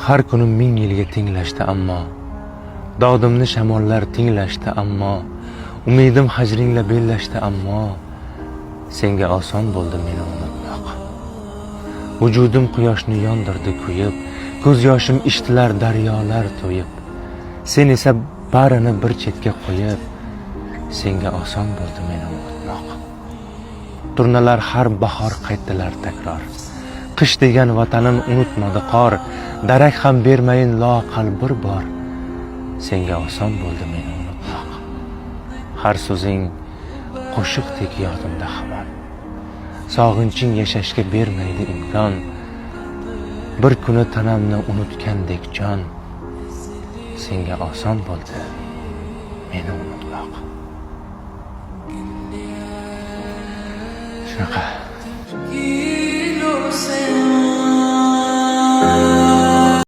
Har kuni ming yilga tenglashdi ammo, dodimni shamollar tinglashdi ammo, umidim hajringla bellashdi ammo, senga oson bo'ldi meni unutmoq. Vujudim quyoshni yondirdi kuyib, ko'z yoshim ishtilar daryolar to'yib, sen esa barini bir chetga qo'yib, senga oson bo'ldi meni unutmoq. Turnalar har bahor qaytdilar takror, qish degan vatanin unutmadi qor, darak ham bermayin loaqal bir bor, senga oson bo'ldi meni unutmoq. Har so'zing qo'shiqdek yodimda hamon, sog'inching yashashga bermaydi imkon, bir kuni tanamni unutgandek jon, senga oson bo'ldi meni unutmoq. Shunaqa.